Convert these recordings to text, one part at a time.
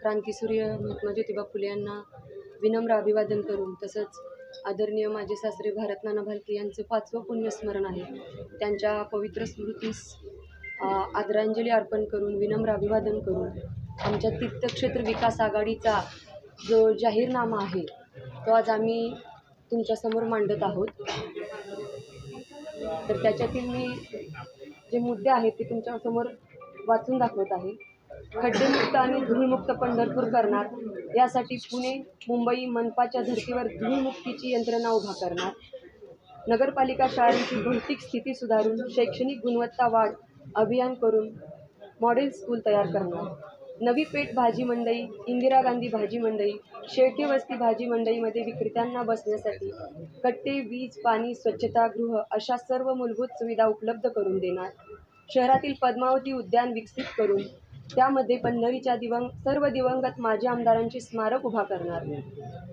क्रांतीसूर्य महात्मा ज्योतिबा फुले यांना विनम्र अभिवादन करून, तसंच आदरणीय माझे सासरे भारतनाना भालके यांचं 5वं पुण्यस्मरण आहे, त्यांच्या पवित्र स्मृतीस आदरांजली अर्पण करून, विनम्र अभिवादन करून आमच्या तीर्थक्षेत्र विकास आघाडीचा जो जाहीरनामा आहे तो आज आम्ही तुमच्यासमोर मांडत आहोत। तर त्याच्यातील मी जे मुद्दे आहेत ते तुमच्यासमोर वाचून दाखवत आहे। खड्डेमुक्त आणि धूळमुक्त पंढरपूर करणार, यासाठी पुणे मुंबई मनपाच्या धर्तीवर धूळमुक्तीची यंत्रणा उभा करणार। नगरपालिका शाळांची भौतिक स्थिती सुधारून शैक्षणिक गुणवत्ता वाढ अभियान करून मॉडेल स्कूल तयार करणार। नवी पेठ भाजी मंडई, इंदिरा गांधी भाजी मंडई, शेळके वस्ती भाजी मंडईमध्ये विक्रेत्यांना बसण्यासाठी कट्टे, वीज, पाणी, स्वच्छतागृह अशा सर्व मूलभूत सुविधा उपलब्ध करून देणार। शहरातील पद्मावती उद्यान विकसित करून त्यामध्ये पंढरीच्या सर्व दिवंगत माजी आमदारांचे स्मारक उभा करणार।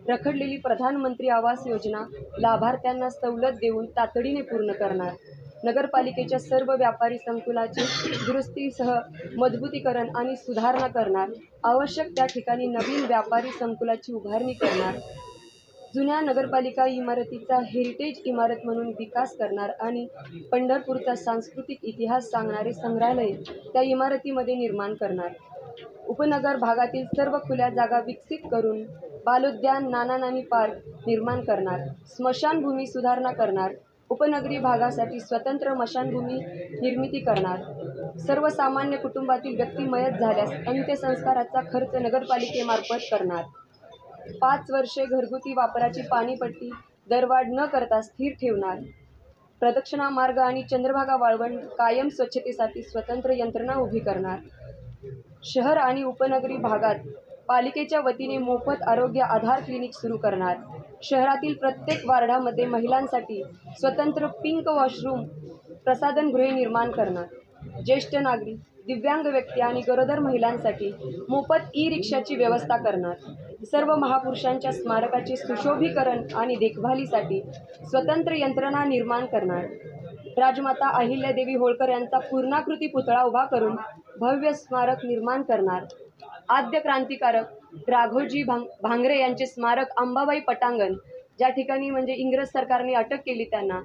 रखडलेली प्रधानमंत्री आवास योजना लाभार्थ्यांना सवलत देऊन तातडीने पूर्ण करणार। नगरपालिकेच्या सर्व व्यापारी संकुलाचे दुरुस्तीसह मजबूतीकरण आणि सुधारणा करणार। आवश्यक त्या ठिकाणी नवीन व्यापारी संकुलाची उभारणी करणार। जुन्या नगरपालिका इमारतीचा हेरिटेज इमारत म्हणून विकास करणार आणि पंढरपूरचा सांस्कृतिक इतिहास सांगणारे संग्रहालय त्या इमारतीमध्ये निर्माण करणार। उपनगर भागातील सर्व खुल्या जागा विकसित करून बालोद्यान, नाना नानी पार्क निर्माण करणार। स्मशानभूमी सुधारणा करणार। उपनगरी भागासाठी स्वतंत्र स्मशानभूमी निर्मिती करणार। सर्वसामान्य कुटुंबातील व्यक्ती मयत झाल्यास अंत्यसंस्काराचा खर्च नगरपालिकेमार्फत करणार। 5 वर्षे घरगुती वापराची पाणीपट्टी दरवाढ न करता स्थिर ठेवणार। प्रदक्षिणा मार्ग आणि चंद्रभागा वाळवंट कायम स्वच्छतेसाठी स्वतंत्र यंत्रणा उभी करणार। शहर आणि उपनगरी भागात पालिकेच्या वतीने मोफत आरोग्य आधार क्लिनिक सुरू करणार। शहरातील प्रत्येक वार्डामध्ये महिलांसाठी स्वतंत्र पिंक वॉशरूम, प्रसाधनगृहे निर्माण करणार। ज्येष्ठ नागरिक, दिव्यांग व्यक्ती आणि गरोदर महिलांसाठी मोफत ई-रिक्षाची व्यवस्था करणार। सर्व महापुरुषांच्या स्मारकाचे सुशोभीकरण आणि देखभालीसाठी स्वतंत्र यंत्रणा निर्माण करणार। राजमाता अहिल्यादेवी होळकर यांचा पूर्णाकृती पुतळा उभा करून भव्य स्मारक निर्माण करणार। आद्य क्रांतिकारक राघोजी भांगरे यांचे स्मारक अंबाबाई पटांगण, ज्या ठिकाणी म्हणजे इंग्रज सरकारने अटक केली त्यांना,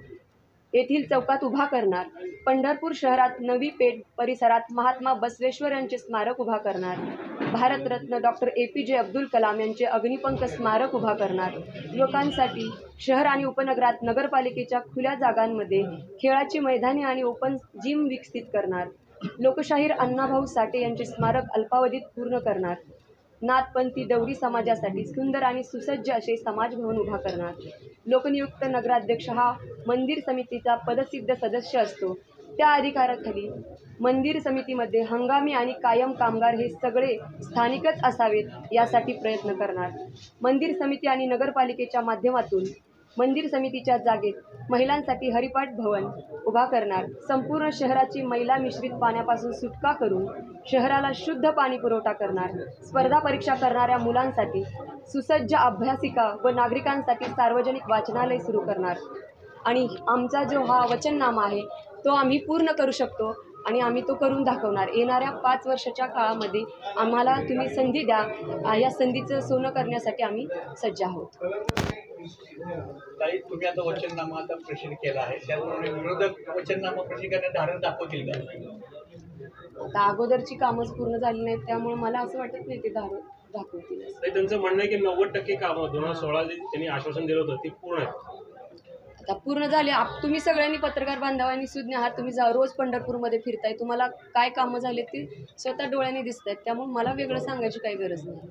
येथील चौकात उभा करणार। पंढरपूर शहरात नवी पेठ परिसरात महात्मा बसवेश्वर यांचे स्मारक उभा करणार। भारतरत्न डॉक्टर APJ अब्दुल कलाम यांचे अग्निपंख स्मारक उभा करणार। युवकांसाठी शहर आणि उपनगरात नगरपालिकेच्या खुल्या जागांमध्ये खेळाची मैदाने आणि ओपन जिम विकसित करणार। लोकशाहीर अण्णाभाऊ साठे यांचे स्मारक अल्पावधीत पूर्ण करणार। नाथपंथी डवरी समाजासाठी सुंदर आणि सुसज्ज असे समाजभवन उभा करणार। लोकनियुक्त नगराध्यक्ष हा मंदिर समितीचा पदसिद्ध सदस्य असतो। त्या अधिकाराखाली मंदिर समितीमध्ये हंगामी आणि कायम कामगार हे सगळे स्थानिकच असावेत यासाठी प्रयत्न करणार। मंदिर समिती आणि नगरपालिकेच्या माध्यमातून मंदिर समितीच्या जागेत महिलांसाठी हरिपाठ भवन उभा करणार। संपूर्ण शहराची मैला मिश्रित पाण्यापासून सुटका करून शहराला शुद्ध पाणी पुरवठा करणार। स्पर्धा परीक्षा करणाऱ्या मुलांसाठी सुसज्ज अभ्यासिका व नागरिकांसाठी सार्वजनिक वाचनालय सुरू करणार। आणि आमचा जो हा वचननामा आहे तो आम्ही पूर्ण करू शकतो आणि आम्ही तो करून दाखवणार। येणाऱ्या 5 वर्षाच्या काळामध्ये आम्हाला तुम्ही संधी द्या, या संधीचं सोनं करण्यासाठी आम्ही सज्ज आहोत। ताई, तुम्ही आता वचननामा आता प्रसिद्ध केला आहे, त्यामुळे विरोधक वचननामा प्रसिद्ध करण्यात धाडस दाखवतील का? आता अगोदरची कामच पूर्ण झाली नाहीत, त्यामुळे मला असं वाटत नाही ते दाखवतील। त्यांचं म्हणणं आहे की 90% कामं 2016 जे त्यांनी आश्वासन दिलं होतं ते पूर्ण आहे। आता पूर्ण झाले। तुम्ही सगळ्यांनी पत्रकार बांधवांनी सुज्ञ आहात, तुम्ही रोज पंढरपूरमध्ये फिरताय, तुम्हाला काय कामं झाले ते स्वतः डोळ्याने दिसत आहेत, त्यामुळे मला वेगळं सांगायची काही गरज नाही।